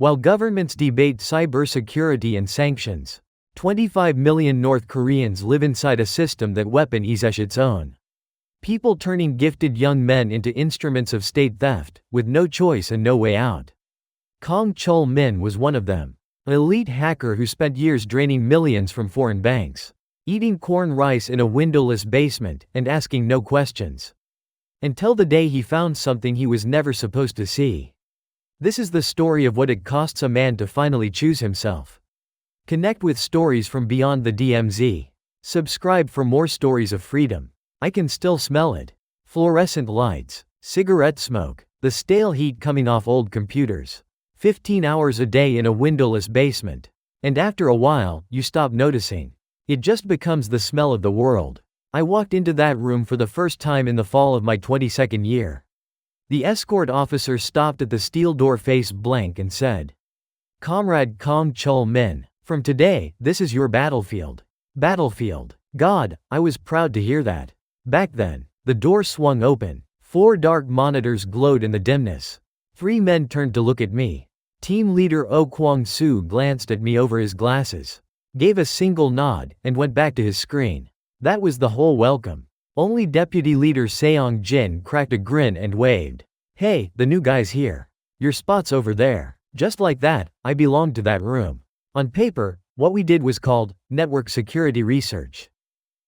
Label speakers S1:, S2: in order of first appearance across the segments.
S1: While governments debate cybersecurity and sanctions, 25 million North Koreans live inside a system that weaponizes its own. People turning gifted young men into instruments of state theft, with no choice and no way out. Kang Chul-min was one of them. An elite hacker who spent years draining millions from foreign banks, eating corn rice in a windowless basement, and asking no questions. Until the day he found something he was never supposed to see. This is the story of what it costs a man to finally choose himself. Connect with stories from beyond the DMZ. Subscribe for more stories of freedom. I can still smell it. Fluorescent lights, cigarette smoke, the stale heat coming off old computers. 15 hours a day in a windowless basement. And after a while, you stop noticing. It just becomes the smell of the world. I walked into that room for the first time in the fall of my 22nd year. The escort officer stopped at the steel door face blank and said, "Comrade Kang Chul-min, from today, this is your battlefield." Battlefield. God, I was proud to hear that. Back then, the door swung open. 4 dark monitors glowed in the dimness. 3 men turned to look at me. Team leader Oh Kwang-soo glanced at me over his glasses, gave a single nod, and went back to his screen. That was the whole welcome. Only Deputy Leader Seong-jin cracked a grin and waved. "Hey, the new guy's here. Your spot's over there." Just like that, I belonged to that room. On paper, what we did was called network security research.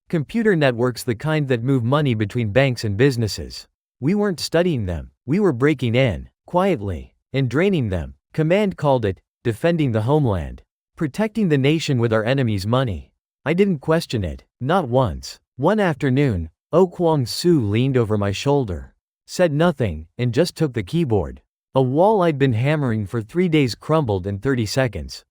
S1: Computer networks, the kind that move money between banks and businesses. We weren't studying them, we were breaking in, quietly, and draining them. Command called it defending the homeland. Protecting the nation with our enemy's money. I didn't question it, not once. One afternoon, Oh Kwang-soo leaned over my shoulder, said nothing, and just took the keyboard. A wall I'd been hammering for 3 days crumbled in 30 seconds.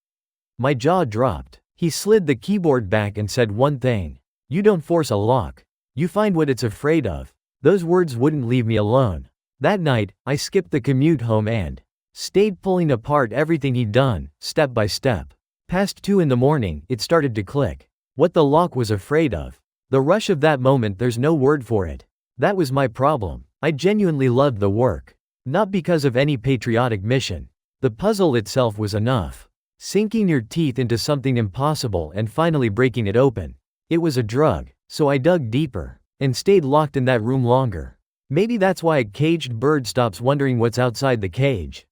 S1: My jaw dropped. He slid the keyboard back and said one thing. "You don't force a lock. You find what it's afraid of." Those words wouldn't leave me alone. That night, I skipped the commute home and stayed pulling apart everything he'd done, step by step. Past 2 in the morning, it started to click. What the lock was afraid of. The rush of that moment, there's no word for it. That was my problem. I genuinely loved the work. Not because of any patriotic mission. The puzzle itself was enough. Sinking your teeth into something impossible and finally breaking it open. It was a drug, so I dug deeper, and stayed locked in that room longer. Maybe that's why a caged bird stops wondering what's outside the cage.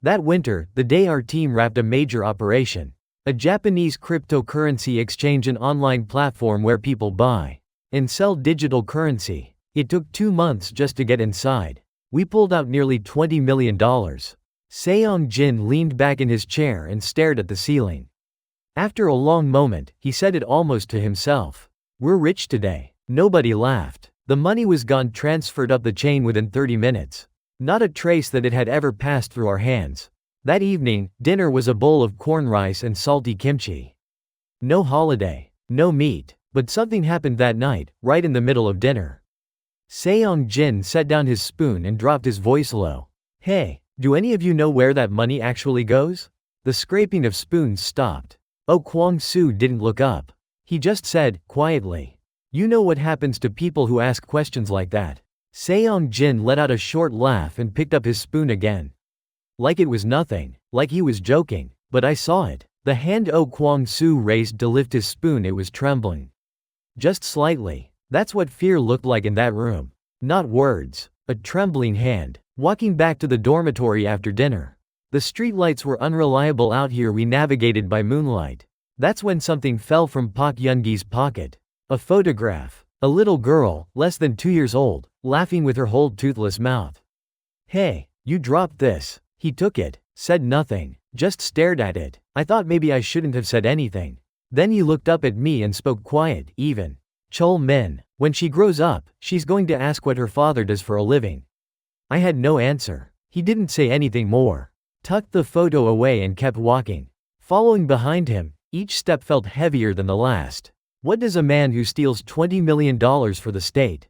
S1: That winter, the day our team wrapped a major operation. A Japanese cryptocurrency exchange, an online platform where people buy and sell digital currency. It took 2 months just to get inside. We pulled out nearly $20 million. Seong-jin leaned back in his chair and stared at the ceiling. After a long moment, he said it almost to himself. "We're rich today." Nobody laughed. The money was gone, transferred up the chain within 30 minutes. Not a trace that it had ever passed through our hands. That evening, dinner was a bowl of corn rice and salty kimchi. No holiday, no meat, but something happened that night, right in the middle of dinner. Seong-jin set down his spoon and dropped his voice low. "Hey, do any of you know where that money actually goes?" The scraping of spoons stopped. Oh Kwang-soo didn't look up. He just said, quietly, "You know what happens to people who ask questions like that." Seong-jin let out a short laugh and picked up his spoon again. Like it was nothing, like he was joking, but I saw it. The hand Oh Kwang-soo raised to lift his spoon, it was trembling. Just slightly. That's what fear looked like in that room. Not words, a trembling hand. Walking back to the dormitory after dinner. The streetlights were unreliable out here, we navigated by moonlight. That's when something fell from Pak Yoon-gi's pocket. A photograph. A little girl, less than 2 years old, laughing with her whole toothless mouth. "Hey, you dropped this." He took it, said nothing, just stared at it. I thought maybe I shouldn't have said anything. Then he looked up at me and spoke quiet, even. "Chul-min, when she grows up, she's going to ask what her father does for a living." I had no answer. He didn't say anything more. Tucked the photo away and kept walking. Following behind him, each step felt heavier than the last. What does a man who steals $20 million for the state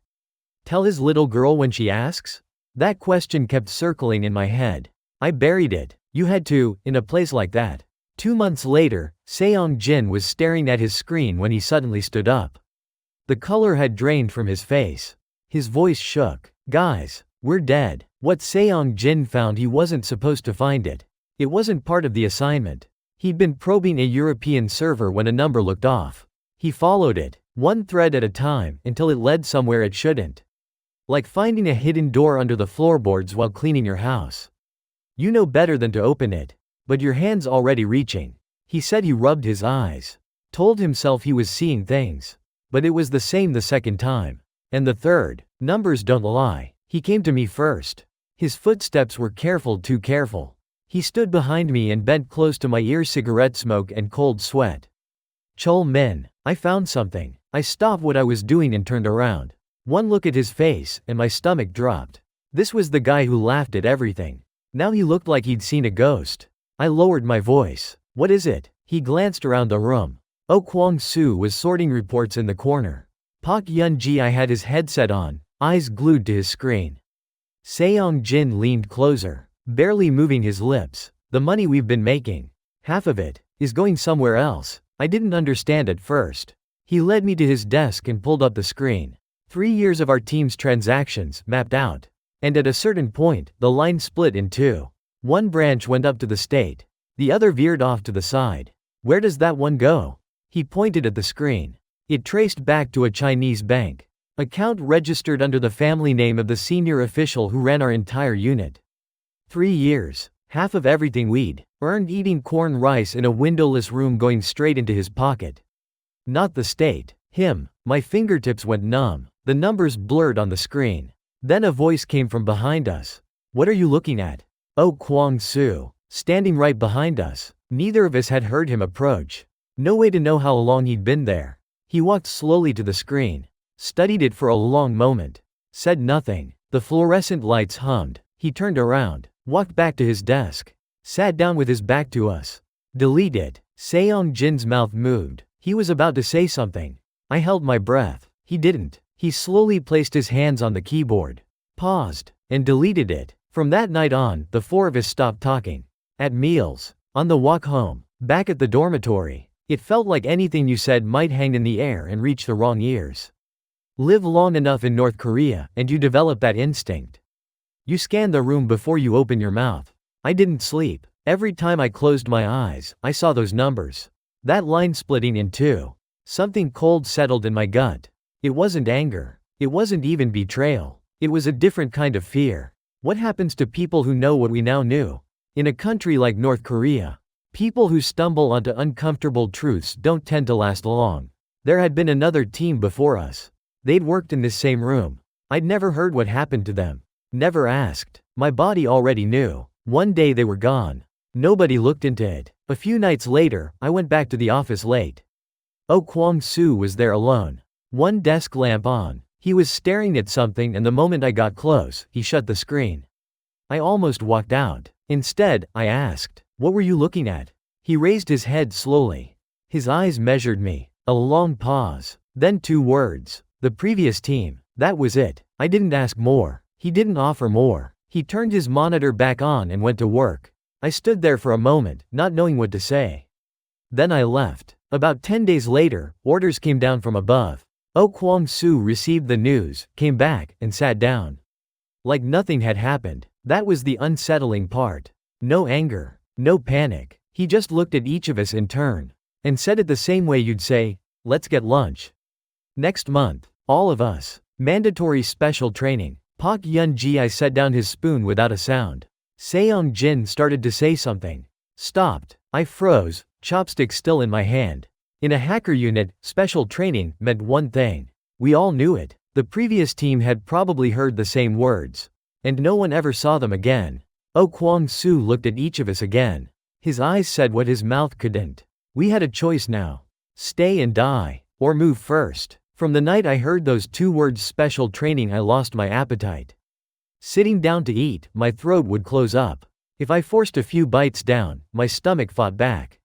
S1: tell his little girl when she asks? That question kept circling in my head. I buried it. You had to, in a place like that. 2 months later, Seong-jin was staring at his screen when he suddenly stood up. The color had drained from his face. His voice shook. "Guys, we're dead." What Seong-jin found, he wasn't supposed to find it. It wasn't part of the assignment. He'd been probing a European server when a number looked off. He followed it, one thread at a time, until it led somewhere it shouldn't. Like finding a hidden door under the floorboards while cleaning your house. You know better than to open it, but your hand's already reaching. He said he rubbed his eyes. Told himself he was seeing things. But it was the same the second time. And the third. Numbers don't lie. He came to me first. His footsteps were careful, too careful. He stood behind me and bent close to my ear, cigarette smoke and cold sweat. Chol Min, I found something. I stopped what I was doing and turned around. One look at his face, and my stomach dropped. This was the guy who laughed at everything. Now he looked like he'd seen a ghost. I lowered my voice. What is it? He glanced around the room. Oh Kwang-soo was sorting reports in the corner. Park Yun-ji had his headset on, eyes glued to his screen. Seong-jin leaned closer, barely moving his lips. The money we've been making, half of it, is going somewhere else. I didn't understand at first. He led me to his desk and pulled up the screen. 3 years of our team's transactions mapped out. And at a certain point, the line split in two. One branch went up to the state. The other veered off to the side. Where does that one go? He pointed at the screen. It traced back to a Chinese bank. Account registered under the family name of the senior official who ran our entire unit. 3 years. Half of everything we'd earned eating corn rice in a windowless room going straight into his pocket. Not the state. Him. My fingertips went numb. The numbers blurred on the screen. Then a voice came from behind us. What are you looking at? Oh Kwang-soo. Standing right behind us. Neither of us had heard him approach. No way to know how long he'd been there. He walked slowly to the screen. Studied it for a long moment. Said nothing. The fluorescent lights hummed. He turned around. Walked back to his desk. Sat down with his back to us. Delete it. Seong-jin's mouth moved. He was about to say something. I held my breath. He didn't. He slowly placed his hands on the keyboard. Paused. And deleted it. From that night on, the four of us stopped talking. At meals. On the walk home. Back at the dormitory. It felt like anything you said might hang in the air and reach the wrong ears. Live long enough in North Korea, and you develop that instinct. You scan the room before you open your mouth. I didn't sleep. Every time I closed my eyes, I saw those numbers. That line splitting in two. Something cold settled in my gut. It wasn't anger. It wasn't even betrayal. It was a different kind of fear. What happens to people who know what we now knew? In a country like North Korea, people who stumble onto uncomfortable truths don't tend to last long. There had been another team before us. They'd worked in this same room. I'd never heard what happened to them. Never asked. My body already knew. One day they were gone. Nobody looked into it. A few nights later, I went back to the office late. Oh Kwang-soo was there alone. One desk lamp on. He was staring at something, and the moment I got close, he shut the screen. I almost walked out. Instead, I asked, "What were you looking at?" He raised his head slowly. His eyes measured me. A long pause. Then 2 words. The previous team. That was it. I didn't ask more. He didn't offer more. He turned his monitor back on and went to work. I stood there for a moment, not knowing what to say. Then I left. About 10 days later, orders came down from above. Oh Kwang-soo received the news, came back, and sat down. Like nothing had happened. That was the unsettling part. No anger. No panic. He just looked at each of us in turn. And said it the same way you'd say, "Let's get lunch." Next month. All of us. Mandatory special training. Park Yun-ji set down his spoon without a sound. Seong-jin started to say something. Stopped. I froze, chopstick still in my hand. In a hacker unit, special training meant one thing. We all knew it. The previous team had probably heard the same words. And no one ever saw them again. Oh Kwang-soo looked at each of us again. His eyes said what his mouth couldn't. We had a choice now. Stay and die, or move first. From the night I heard those 2 words special training, I lost my appetite. Sitting down to eat, my throat would close up. If I forced a few bites down, my stomach fought back.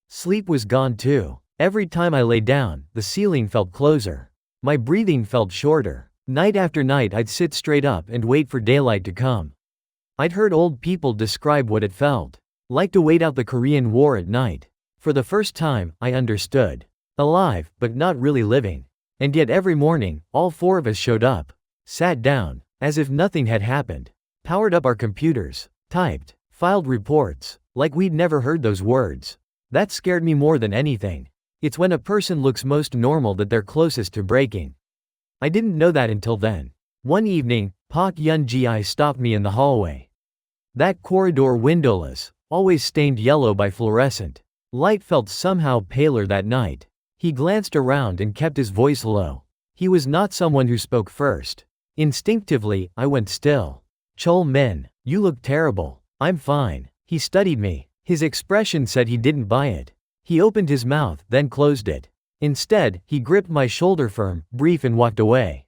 S1: Sleep was gone too. Every time I lay down, the ceiling felt closer. My breathing felt shorter. Night after night I'd sit straight up and wait for daylight to come. I'd heard old people describe what it felt like to wait out the Korean War at night. For the first time, I understood. Alive, but not really living. And yet every morning, all 4 of us showed up. Sat down, as if nothing had happened. Powered up our computers. Typed. Filed reports. Like we'd never heard those words. That scared me more than anything. It's when a person looks most normal that they're closest to breaking. I didn't know that until then. One evening, Park Yun-ji stopped me in the hallway. That corridor windowless, always stained yellow by fluorescent light, felt somehow paler that night. He glanced around and kept his voice low. He was not someone who spoke first. Instinctively, I went still. Chol Min, you look terrible. I'm fine. He studied me. His expression said he didn't buy it. He opened his mouth, then closed it. Instead, he gripped my shoulder firm, brief, and walked away.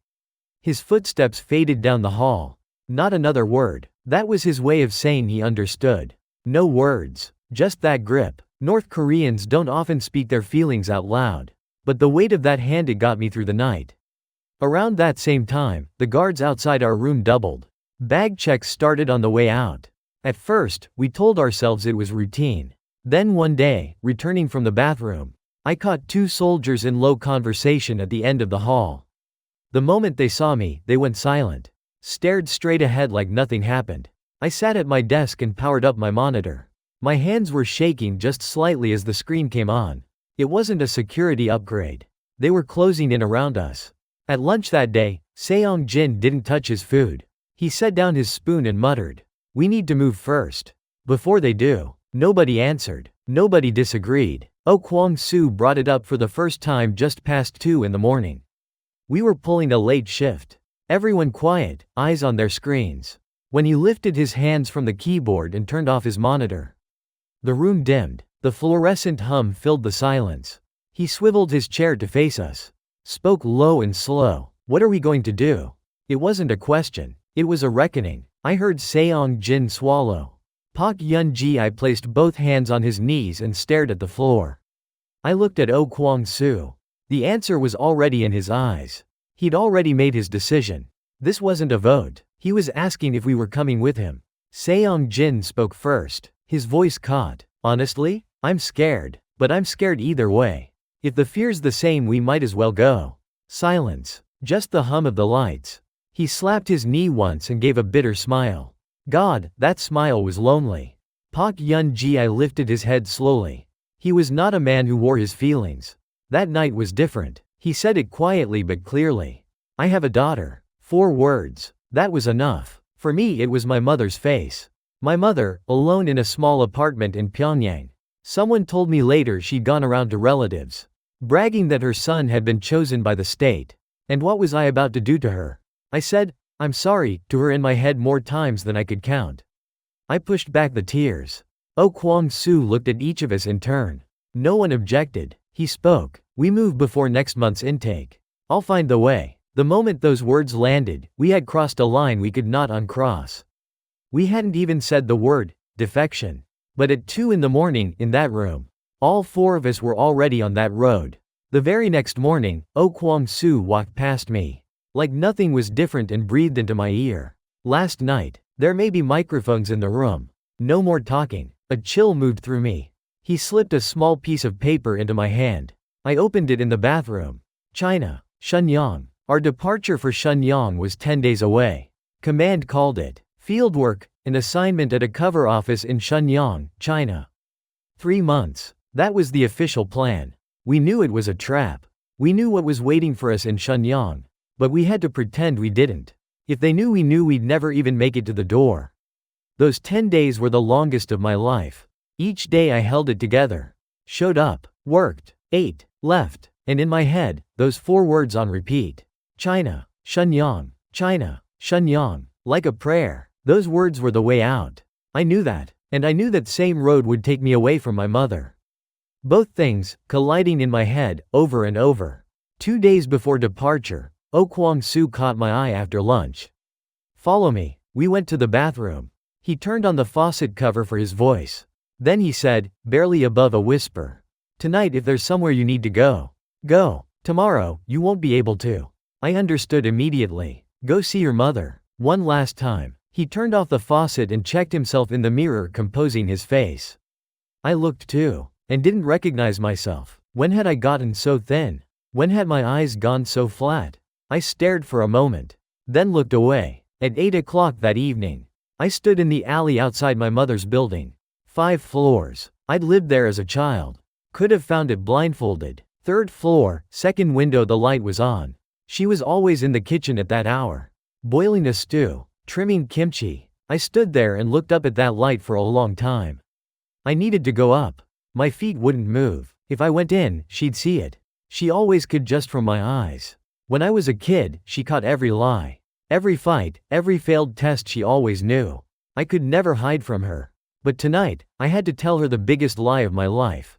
S1: His footsteps faded down the hall. Not another word. That was his way of saying he understood. No words. Just that grip. North Koreans don't often speak their feelings out loud. But the weight of that hand, it got me through the night. Around that same time, the guards outside our room doubled. Bag checks started on the way out. At first, we told ourselves it was routine. Then one day, returning from the bathroom, I caught two soldiers in low conversation at the end of the hall. The moment they saw me, they went silent. Stared straight ahead like nothing happened. I sat at my desk and powered up my monitor. My hands were shaking just slightly as the screen came on. It wasn't a security upgrade. They were closing in around us. At lunch that day, Seong-jin didn't touch his food. He set down his spoon and muttered, "We need to move first." Before they do, nobody answered. Nobody disagreed. Oh Kwang-soo brought it up for the first time just past 2 in the morning. We were pulling a late shift. Everyone quiet, eyes on their screens. When he lifted his hands from the keyboard and turned off his monitor, the room dimmed. The fluorescent hum filled the silence. He swiveled his chair to face us. Spoke low and slow. "What are we going to do?" It wasn't a question. It was a reckoning. I heard Seong-jin swallow. Park Yun-ji placed both hands on his knees and stared at the floor. I looked at Oh Kwang-soo. The answer was already in his eyes. He'd already made his decision. This wasn't a vote. He was asking if we were coming with him. Seong-jin spoke first. His voice caught. "Honestly, I'm scared. But I'm scared either way. If the fear's the same, we might as well go." Silence. Just the hum of the lights. He slapped his knee once and gave a bitter smile. God, that smile was lonely. Park Yun-ji lifted his head slowly. He was not a man who wore his feelings. That night was different. He said it quietly but clearly. "I have a daughter." 4 words. That was enough. For me, it was my mother's face. My mother, alone in a small apartment in Pyongyang. Someone told me later she'd gone around to relatives, bragging that her son had been chosen by the state. And what was I about to do to her? I said, "I'm sorry," to her in my head more times than I could count. I pushed back the tears. Oh Kwang-soo looked at each of us in turn. No one objected. He spoke. "We move before next month's intake. I'll find the way." The moment those words landed, we had crossed a line we could not uncross. We hadn't even said the word, defection. But at 2 in the morning, in that room, all 4 of us were already on that road. The very next morning, Oh Kwang-soo walked past me. Like nothing was different and breathed into my ear. Last night, there may be microphones in the room. No more talking. A chill moved through me. He slipped a small piece of paper into my hand. I opened it in the bathroom. China. Shenyang. Our departure for Shenyang was 10 days away. Command called it fieldwork, an assignment at a cover office in Shenyang, China. 3 months. That was the official plan. We knew it was a trap. We knew what was waiting for us in Shenyang. But we had to pretend we didn't. If they knew, we knew we'd never even make it to the door. Those 10 days were the longest of my life. Each day I held it together. Showed up, worked, ate, left, and in my head, those 4 words on repeat. China, Shenyang, China, Shenyang. Like a prayer. Those words were the way out. I knew that, and I knew that same road would take me away from my mother. Both things, colliding in my head, over and over. 2 days before departure, Oh Kwang-soo caught my eye after lunch. "Follow me." We went to the bathroom. He turned on the faucet cover for his voice. Then he said, barely above a whisper, "Tonight, if there's somewhere you need to go, go. Tomorrow, you won't be able to." I understood immediately. Go see your mother. One last time. He turned off the faucet and checked himself in the mirror, composing his face. I looked too, and didn't recognize myself. When had I gotten so thin? When had my eyes gone so flat? I stared for a moment, then looked away. At 8 o'clock that evening, I stood in the alley outside my mother's building. 5 floors. I'd lived there as a child. Could have found it blindfolded. 3rd floor, 2nd window, the light was on. She was always in the kitchen at that hour. Boiling a stew. Trimming kimchi. I stood there and looked up at that light for a long time. I needed to go up. My feet wouldn't move. If I went in, she'd see it. She always could just from my eyes. When I was a kid, she caught every lie. Every fight, every failed test, she always knew. I could never hide from her. But tonight, I had to tell her the biggest lie of my life.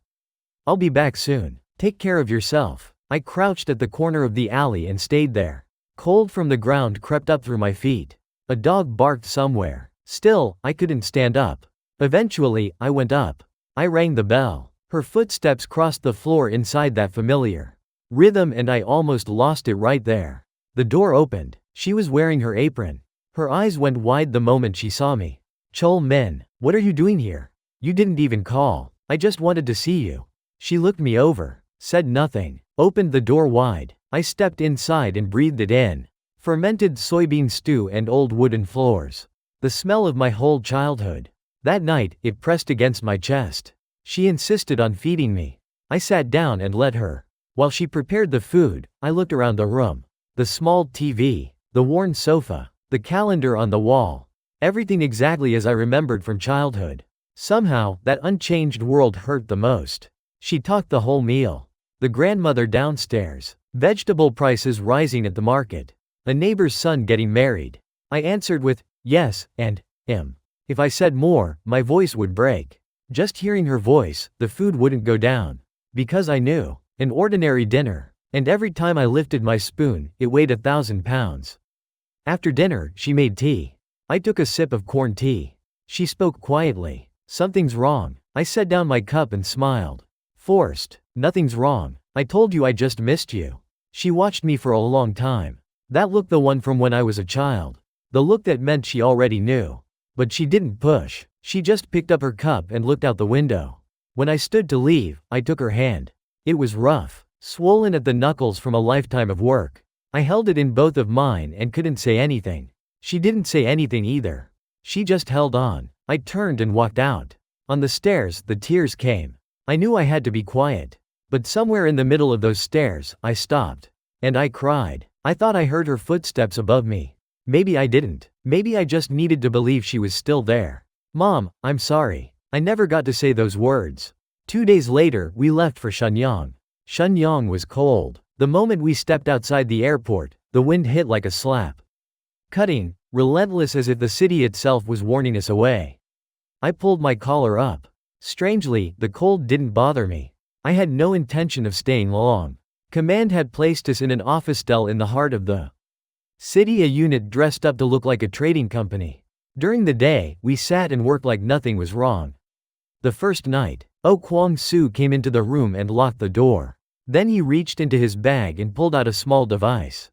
S1: I'll be back soon. Take care of yourself. I crouched at the corner of the alley and stayed there. Cold from the ground crept up through my feet. A dog barked somewhere. Still, I couldn't stand up. Eventually, I went up. I rang the bell. Her footsteps crossed the floor inside that familiar rhythm, and I almost lost it right there. The door opened. She was wearing her apron. Her eyes went wide the moment she saw me. Chol Min, what are you doing here? You didn't even call. I just wanted to see you. She looked me over, said nothing, opened the door wide. I stepped inside and breathed it in. Fermented soybean stew and old wooden floors. The smell of my whole childhood. That night, it pressed against my chest. She insisted on feeding me. I sat down and let her. While she prepared the food, I looked around the room. The small TV, the worn sofa, the calendar on the wall. Everything exactly as I remembered from childhood. Somehow, that unchanged world hurt the most. She talked the whole meal. The grandmother downstairs. Vegetable prices rising at the market. A neighbor's son getting married. I answered with, yes, and, If I said more, my voice would break. Just hearing her voice, the food wouldn't go down. Because I knew. An ordinary dinner. And every time I lifted my spoon, it weighed 1,000 pounds. After dinner, she made tea. I took a sip of corn tea. She spoke quietly. Something's wrong. I set down my cup and smiled. Forced. Nothing's wrong. I told you I just missed you. She watched me for a long time. That look, the one from when I was a child. The look that meant she already knew. But she didn't push. She just picked up her cup and looked out the window. When I stood to leave, I took her hand. It was rough, swollen at the knuckles from a lifetime of work. I held it in both of mine and couldn't say anything. She didn't say anything either. She just held on. I turned and walked out. On the stairs, the tears came. I knew I had to be quiet. But somewhere in the middle of those stairs, I stopped. And I cried. I thought I heard her footsteps above me. Maybe I didn't. Maybe I just needed to believe she was still there. Mom, I'm sorry. I never got to say those words. 2 days later, we left for Shenyang. Shenyang was cold. The moment we stepped outside the airport, the wind hit like a slap. Cutting, relentless, as if the city itself was warning us away. I pulled my collar up. Strangely, the cold didn't bother me. I had no intention of staying long. Command had placed us in an office cell in the heart of the city, a unit dressed up to look like a trading company. During the day, we sat and worked like nothing was wrong. The first night, Oh Kwang-soo came into the room and locked the door. Then he reached into his bag and pulled out a small device.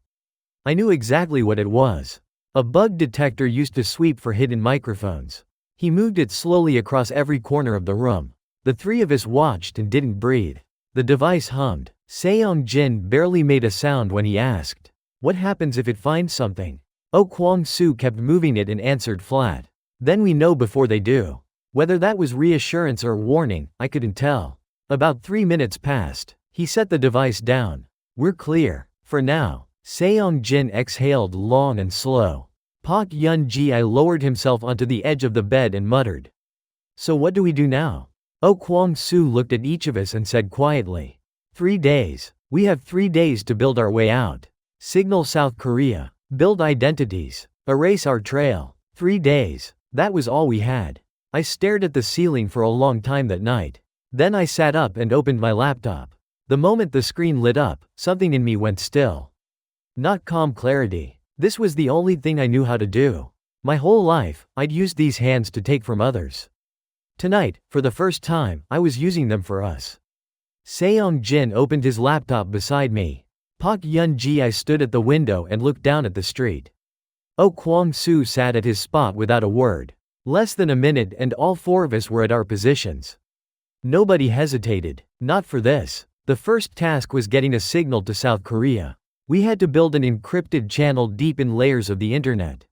S1: I knew exactly what it was. A bug detector used to sweep for hidden microphones. He moved it slowly across every corner of the room. The three of us watched and didn't breathe. The device hummed. Seong-jin barely made a sound when he asked, "What happens if it finds something?" Oh Kwang-soo kept moving it and answered flat, "Then we know before they do." Whether that was reassurance or warning, I couldn't tell. About 3 minutes passed. He set the device down. "We're clear. For now." Seong-jin exhaled long and slow. Park Yun-ji lowered himself onto the edge of the bed and muttered, "So what do we do now?" Oh Kwang-soo looked at each of us and said quietly, 3 days. We have 3 days to build our way out. Signal South Korea. Build identities. Erase our trail. 3 days. That was all we had. I stared at the ceiling for a long time that night. Then I sat up and opened my laptop. The moment the screen lit up, something in me went still. Not calm clarity. This was the only thing I knew how to do. My whole life, I'd used these hands to take from others. Tonight, for the first time, I was using them for us. Seong-jin opened his laptop beside me. Park Yun-ji stood at the window and looked down at the street. Oh Kwang-soo sat at his spot without a word. Less than a minute and all 4 of us were at our positions. Nobody hesitated. Not for this. The first task was getting a signal to South Korea. We had to build an encrypted channel deep in layers of the internet.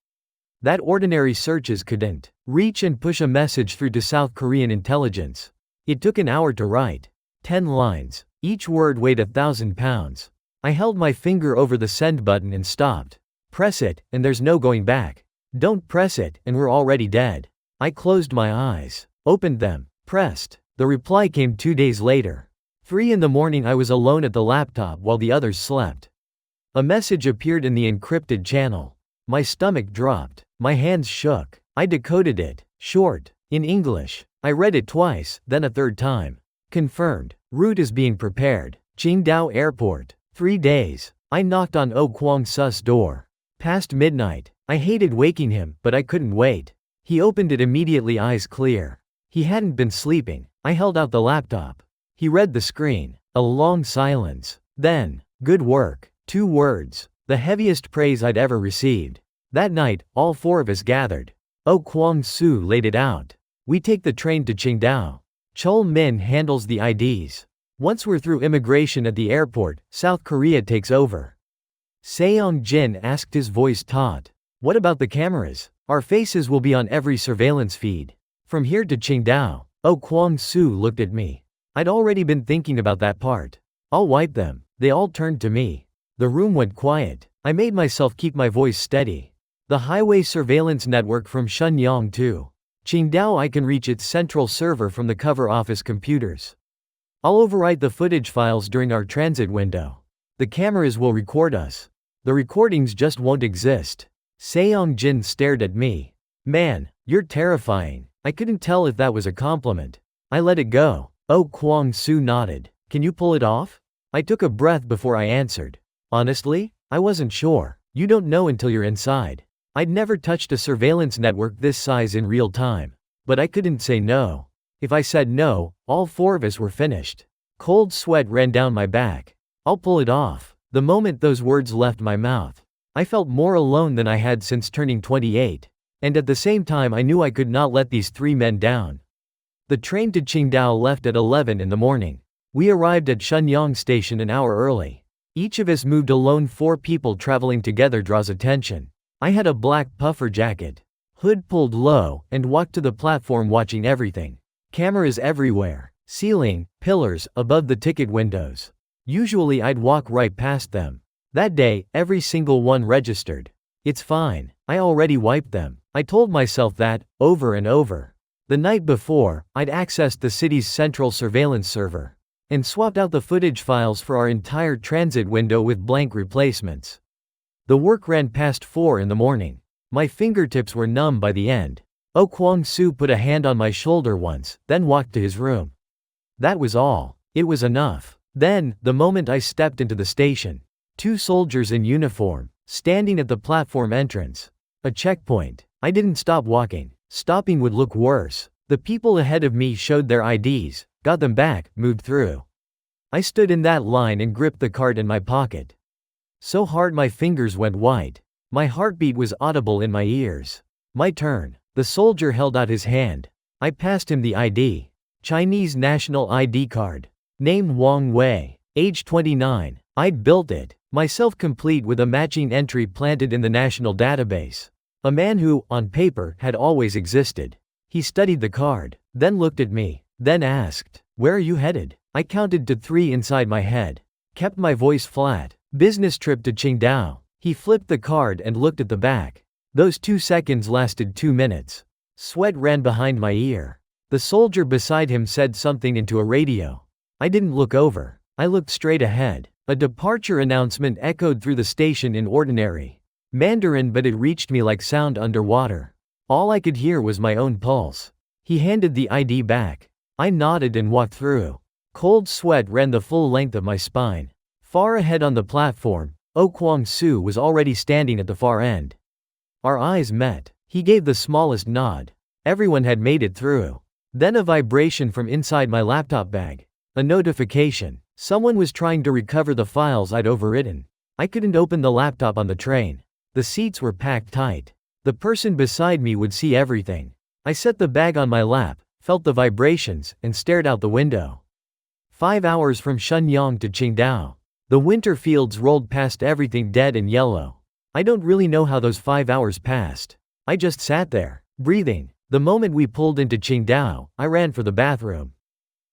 S1: that ordinary searches couldn't reach and push a message through to South Korean intelligence. It took an hour to write. 10 lines. Each word weighed 1,000 pounds. I held my finger over the send button and stopped. Press it, and there's no going back. Don't press it, and we're already dead. I closed my eyes, opened them, pressed. The reply came 2 days later. 3 in the morning. I was alone at the laptop while the others slept. A message appeared in the encrypted channel. My stomach dropped. My hands shook. I decoded it. Short. In English. I read it twice, then a third time. Confirmed. Route is being prepared. Qingdao Airport. 3 days. I knocked on Oh Kwang-su's door. Past midnight. I hated waking him, but I couldn't wait. He opened it immediately, eyes clear. He hadn't been sleeping. I held out the laptop. He read the screen. A long silence. Then, good work. 2 words. The heaviest praise I'd ever received. That night, all 4 of us gathered. Oh Kwang-su laid it out. We take the train to Qingdao. Chol Min handles the IDs. Once we're through immigration at the airport, South Korea takes over. Seong Jin asked, his voice taut. What about the cameras? Our faces will be on every surveillance feed. From here to Qingdao. Oh Kwang-su looked at me. I'd already been thinking about that part. I'll wipe them. They all turned to me. The room went quiet. I made myself keep my voice steady. The highway surveillance network from Shenyang to Qingdao. I can reach its central server from the cover office computers. I'll overwrite the footage files during our transit window. The cameras will record us. The recordings just won't exist. Seong Jin stared at me. Man, you're terrifying. I couldn't tell if that was a compliment. I let it go. Oh Kwang-su nodded. Can you pull it off? I took a breath before I answered. Honestly, I wasn't sure. You don't know until you're inside. I'd never touched a surveillance network this size in real time. But I couldn't say no. If I said no, all 4 of us were finished. Cold sweat ran down my back. I'll pull it off. The moment those words left my mouth, I felt more alone than I had since turning 28. And at the same time I knew I could not let these 3 men down. The train to Qingdao left at 11 in the morning. We arrived at Shenyang station an hour early. Each of us moved alone. 4 people traveling together draws attention. I had a black puffer jacket. Hood pulled low, and walked to the platform watching everything. Cameras everywhere. Ceiling, pillars, above the ticket windows. Usually I'd walk right past them. That day, every single one registered. It's fine. I already wiped them. I told myself that, over and over. The night before, I'd accessed the city's central surveillance server and swapped out the footage files for our entire transit window with blank replacements. The work ran past 4 in the morning. My fingertips were numb by the end. Oh Kwang-su put a hand on my shoulder once, then walked to his room. That was all. It was enough. Then, the moment I stepped into the station, 2 soldiers in uniform, standing at the platform entrance. A checkpoint. I didn't stop walking. Stopping would look worse. The people ahead of me showed their IDs, got them back, moved through. I stood in that line and gripped the card in my pocket. So hard my fingers went white. My heartbeat was audible in my ears. My turn. The soldier held out his hand. I passed him the ID. Chinese national ID card. Name Wang Wei. Age 29. I'd built it myself, complete with a matching entry planted in the national database. A man who, on paper, had always existed. He studied the card, then looked at me, then asked, "Where are you headed?" I counted to 3 inside my head. Kept my voice flat. Business trip to Qingdao. He flipped the card and looked at the back. Those 2 seconds lasted 2 minutes. Sweat ran behind my ear. The soldier beside him said something into a radio. I didn't look over. I looked straight ahead. A departure announcement echoed through the station in ordinary Mandarin, but it reached me like sound underwater. All I could hear was my own pulse. He handed the ID back. I nodded and walked through. Cold sweat ran the full length of my spine. Far ahead on the platform, Oh Kwang-su was already standing at the far end. Our eyes met. He gave the smallest nod. Everyone had made it through. Then a vibration from inside my laptop bag. A notification. Someone was trying to recover the files I'd overwritten. I couldn't open the laptop on the train. The seats were packed tight. The person beside me would see everything. I set the bag on my lap, felt the vibrations, and stared out the window. 5 hours from Shenyang to Qingdao. The winter fields rolled past, everything dead and yellow. I don't really know how those 5 hours passed. I just sat there, breathing. The moment we pulled into Qingdao, I ran for the bathroom.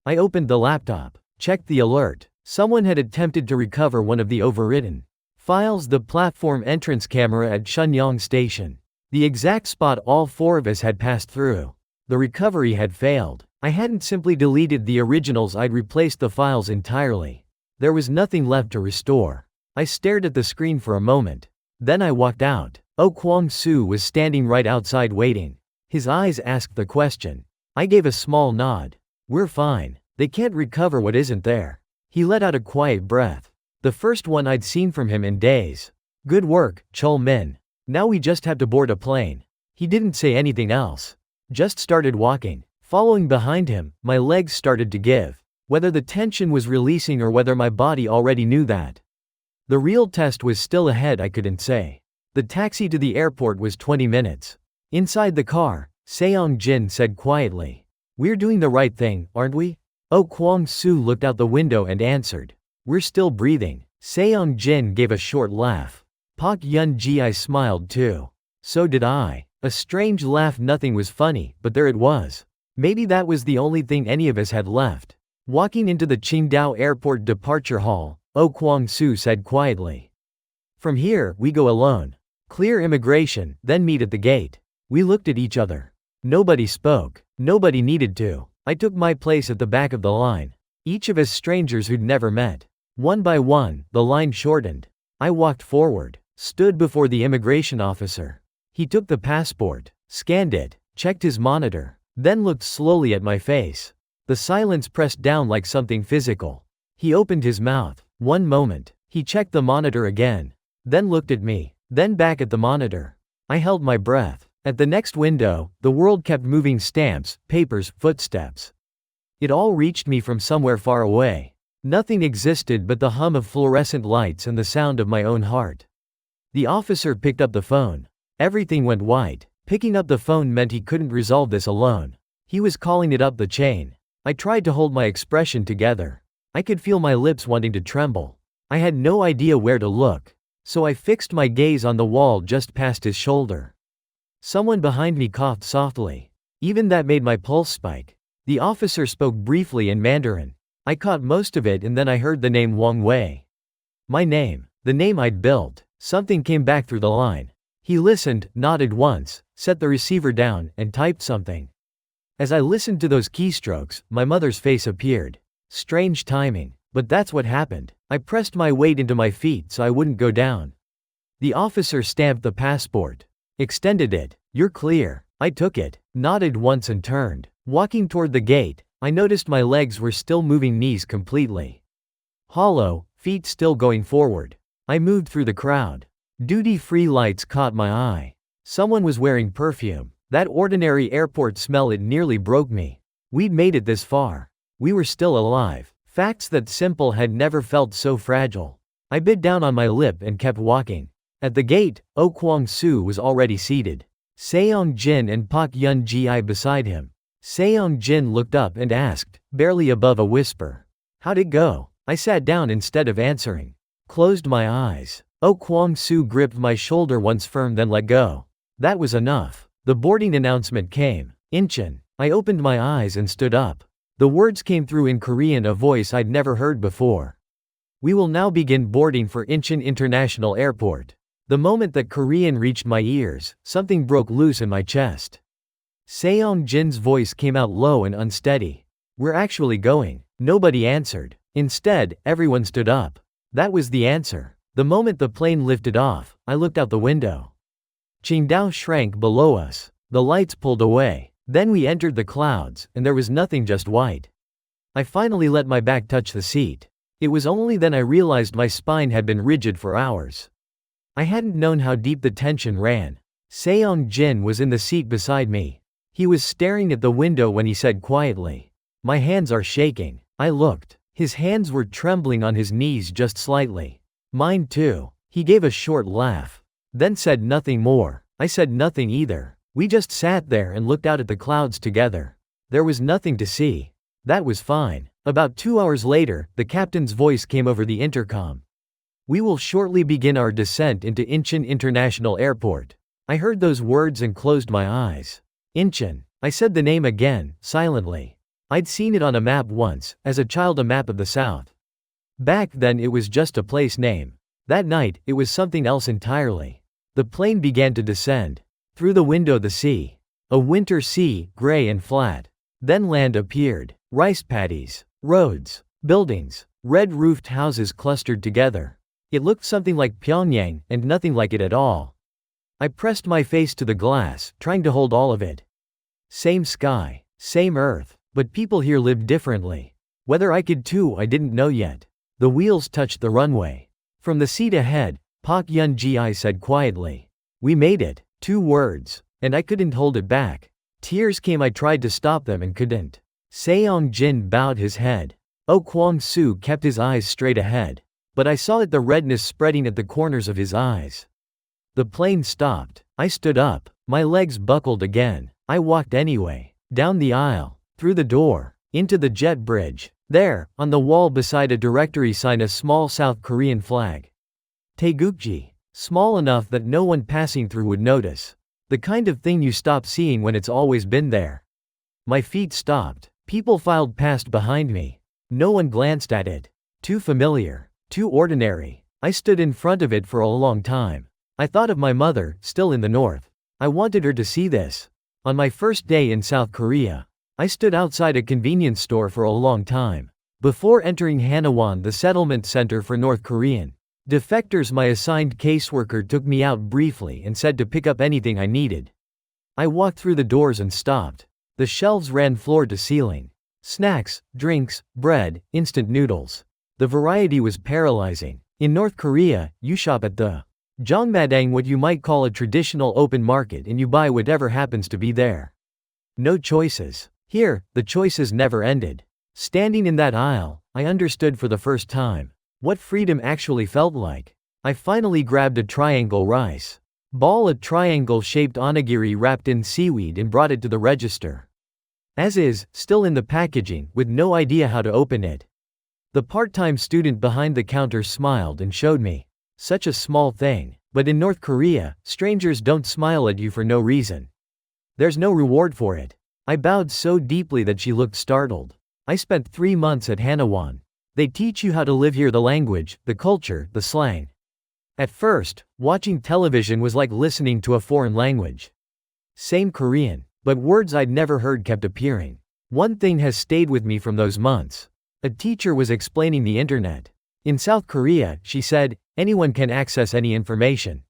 S1: I opened the laptop, checked the alert. Someone had attempted to recover one of the overwritten files, the platform entrance camera at Shenyang station. The exact spot all four of us had passed through. The recovery had failed. I hadn't simply deleted the originals, I'd replaced the files entirely. There was nothing left to restore. I stared at the screen for a moment. Then I walked out. Oh Kwang-soo was standing right outside waiting. His eyes asked the question. I gave a small nod. We're fine. They can't recover what isn't there. He let out a quiet breath. The first one I'd seen from him in days. Good work, Chol-min. Now we just have to board a plane. He didn't say anything else. Just started walking. Following behind him, my legs started to give. Whether the tension was releasing or whether my body already knew that. The real test was still ahead, I couldn't say. The taxi to the airport was 20 minutes. Inside the car, Seong-jin said quietly. We're doing the right thing, aren't we? Oh Kwang-soo looked out the window and answered. We're still breathing. Seong-jin gave a short laugh. Pak Yun-ji smiled too. So did I. A strange laugh, nothing was funny, but there it was. Maybe that was the only thing any of us had left. Walking into the Qingdao airport departure hall, Oh Kwang-soo said quietly. From here, we go alone. Clear immigration, then meet at the gate. We looked at each other. Nobody spoke. Nobody needed to. I took my place at the back of the line. Each of us strangers who'd never met. One by one, the line shortened. I walked forward, stood before the immigration officer. He took the passport, scanned it, checked his monitor, then looked slowly at my face. The silence pressed down like something physical. He opened his mouth. One moment. He checked the monitor again. Then looked at me. Then back at the monitor. I held my breath. At the next window, the world kept moving, stamps, papers, footsteps. It all reached me from somewhere far away. Nothing existed but the hum of fluorescent lights and the sound of my own heart. The officer picked up the phone. Everything went white. Picking up the phone meant he couldn't resolve this alone. He was calling it up the chain. I tried to hold my expression together. I could feel my lips wanting to tremble. I had no idea where to look. So I fixed my gaze on the wall just past his shoulder. Someone behind me coughed softly. Even that made my pulse spike. The officer spoke briefly in Mandarin. I caught most of it and then I heard the name Wang Wei. My name. The name I'd built. Something came back through the line. He listened, nodded once, set the receiver down, and typed something. As I listened to those keystrokes, my mother's face appeared. Strange timing, but that's what happened. I pressed my weight into my feet so I wouldn't go down. The officer stamped the passport. Extended it. You're clear. I took it, nodded once and turned. Walking toward the gate, I noticed my legs were still moving, knees completely hollow, feet still going forward. I moved through the crowd. Duty-free lights caught my eye. Someone was wearing perfume. That ordinary airport smell, it nearly broke me. We'd made it this far. We were still alive. Facts that simple had never felt so fragile. I bit down on my lip and kept walking. At the gate, Oh Kwang-soo was already seated. Seong-jin and Pak Yun-ji beside him. Seong-jin looked up and asked, barely above a whisper. How'd it go? I sat down instead of answering. Closed my eyes. Oh Kwang-soo gripped my shoulder once firm, then let go. That was enough. The boarding announcement came. Incheon. I opened my eyes and stood up. The words came through in Korean, a voice I'd never heard before. We will now begin boarding for Incheon International Airport. The moment that Korean reached my ears, something broke loose in my chest. Seong-jin's voice came out low and unsteady. We're actually going. Nobody answered. Instead, everyone stood up. That was the answer. The moment the plane lifted off, I looked out the window. Qingdao shrank below us. The lights pulled away. Then we entered the clouds, and there was nothing, just white. I finally let my back touch the seat. It was only then I realized my spine had been rigid for hours. I hadn't known how deep the tension ran. Seong-jin was in the seat beside me. He was staring at the window when he said quietly, "My hands are shaking." I looked. His hands were trembling on his knees just slightly. Mine too. He gave a short laugh. Then said nothing more. I said nothing either. We just sat there and looked out at the clouds together. There was nothing to see. That was fine. About 2 hours later, the captain's voice came over the intercom. We will shortly begin our descent into Incheon International Airport. I heard those words and closed my eyes. Incheon. I said the name again, silently. I'd seen it on a map once, as a child, a map of the South. Back then it was just a place name. That night, it was something else entirely. The plane began to descend. Through the window the sea. A winter sea, gray and flat. Then land appeared. Rice paddies. Roads. Buildings. Red-roofed houses clustered together. It looked something like Pyongyang, and nothing like it at all. I pressed my face to the glass, trying to hold all of it. Same sky. Same earth. But people here lived differently. Whether I could too, I didn't know yet. The wheels touched the runway. From the seat ahead, Park Yun-ji said quietly. We made it. 2 words. And I couldn't hold it back. Tears came. I tried to stop them and couldn't. Seong-jin bowed his head. Oh Kwang-soo kept his eyes straight ahead. But I saw the redness spreading at the corners of his eyes. The plane stopped. I stood up. My legs buckled again. I walked anyway. Down the aisle. Through the door. Into the jet bridge. There, on the wall beside a directory sign, a small South Korean flag. Taegukji. Small enough that no one passing through would notice. The kind of thing you stop seeing when it's always been there. My feet stopped. People filed past behind me. No one glanced at it. Too familiar. Too ordinary. I stood in front of it for a long time. I thought of my mother, still in the north. I wanted her to see this. On my first day in South Korea, I stood outside a convenience store for a long time. Before entering Hanawon, the settlement center for North Korean defectors, my assigned caseworker took me out briefly and said to pick up anything I needed. I walked through the doors and stopped. The shelves ran floor to ceiling. Snacks, drinks, bread, instant noodles. The variety was paralyzing. In North Korea, you shop at the Jongmadang, what you might call a traditional open market, and you buy whatever happens to be there. No choices. Here, the choices never ended. Standing in that aisle, I understood for the first time what freedom actually felt like. I finally grabbed a triangle rice ball, a triangle-shaped onigiri wrapped in seaweed, and brought it to the register. As is, still in the packaging, with no idea how to open it. The part-time student behind the counter smiled and showed me. Such a small thing. But in North Korea, strangers don't smile at you for no reason. There's no reward for it. I bowed so deeply that she looked startled. I spent 3 months at Hanawon. They teach you how to live here, the language, the culture, the slang. At first, watching television was like listening to a foreign language. Same Korean, but words I'd never heard kept appearing. One thing has stayed with me from those months. A teacher was explaining the internet. In South Korea, she said, anyone can access any information.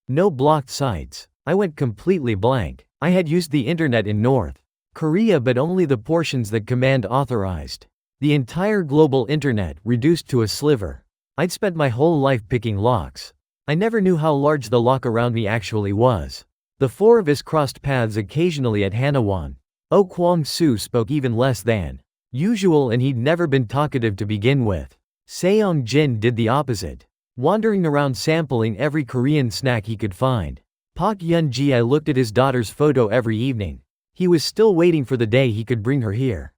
S1: No blocked sites. I went completely blank. I had used the internet in North Korea, but only the portions that command authorized. The entire global internet reduced to a sliver. I'd spent my whole life picking locks. I never knew how large the lock around me actually was. The 4 of us crossed paths occasionally at Hanawon. Oh Kwang-soo spoke even less than usual, and he'd never been talkative to begin with. Seong-jin did the opposite. Wandering around sampling every Korean snack he could find. Park Yun-ji looked at his daughter's photo every evening. He was still waiting for the day he could bring her here.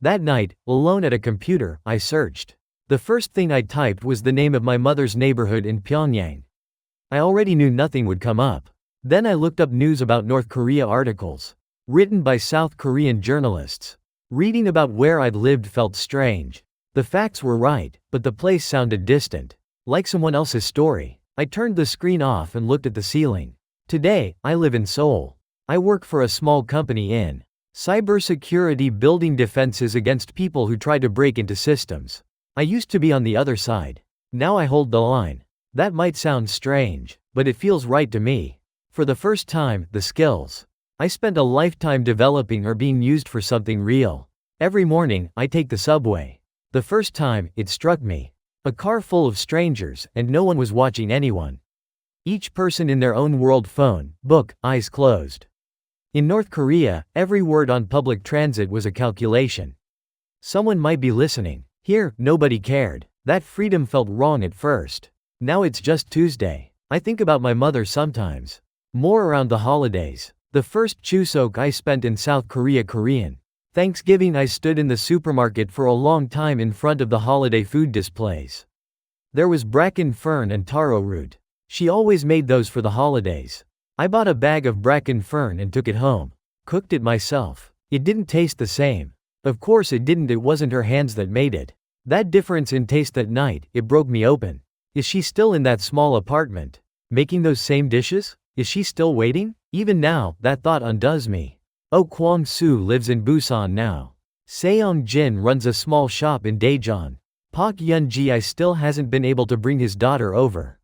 S1: That night, alone at a computer, I searched. The first thing I typed was the name of my mother's neighborhood in Pyongyang. I already knew nothing would come up. Then I looked up news about North Korea articles, written by South Korean journalists. Reading about where I'd lived felt strange. The facts were right, but the place sounded distant. Like someone else's story. I turned the screen off and looked at the ceiling. Today, I live in Seoul. I work for a small company in cybersecurity, building defenses against people who try to break into systems. I used to be on the other side. Now I hold the line. That might sound strange, but it feels right to me. For the first time, the skills I spent a lifetime developing are being used for something real. Every morning, I take the subway. The first time, it struck me. A car full of strangers, and no one was watching anyone. Each person in their own world, phone, book, eyes closed. In North Korea, every word on public transit was a calculation. Someone might be listening. Here, nobody cared. That freedom felt wrong at first. Now it's just Tuesday. I think about my mother sometimes. More around the holidays. The first Chuseok I spent in South Korea, Korean Thanksgiving, I stood in the supermarket for a long time in front of the holiday food displays. There was bracken fern and taro root. She always made those for the holidays. I bought a bag of bracken fern and took it home. Cooked it myself. It didn't taste the same. Of course it didn't, it wasn't her hands that made it. That difference in taste that night, it broke me open. Is she still in that small apartment? Making those same dishes? Is she still waiting? Even now, that thought undoes me. Oh, Kwang-soo lives in Busan now. Seong-jin runs a small shop in Daejeon. Park Yun-ji still hasn't been able to bring his daughter over.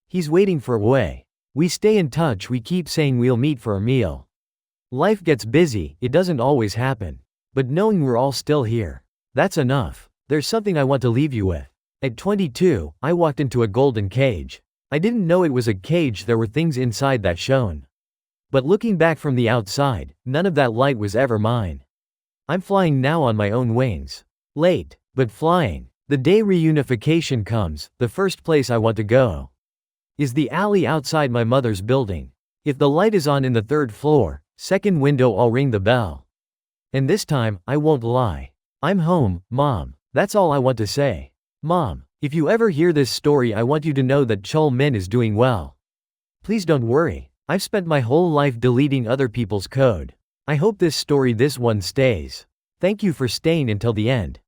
S1: He's waiting for a way. We stay in touch, we keep saying we'll meet for a meal. Life gets busy, it doesn't always happen. But knowing we're all still here, that's enough. There's something I want to leave you with. At 22, I walked into a golden cage. I didn't know it was a cage, there were things inside that shone. But looking back from the outside, none of that light was ever mine. I'm flying now on my own wings. Late, but flying. The day reunification comes, the first place I want to go is the alley outside my mother's building. If the light is on in the 3rd floor, second window, I'll ring the bell. And this time, I won't lie. I'm home, Mom. That's all I want to say. Mom, if you ever hear this story, I want you to know that Chul Min is doing well. Please don't worry. I've spent my whole life deleting other people's code. I hope this one stays. Thank you for staying until the end.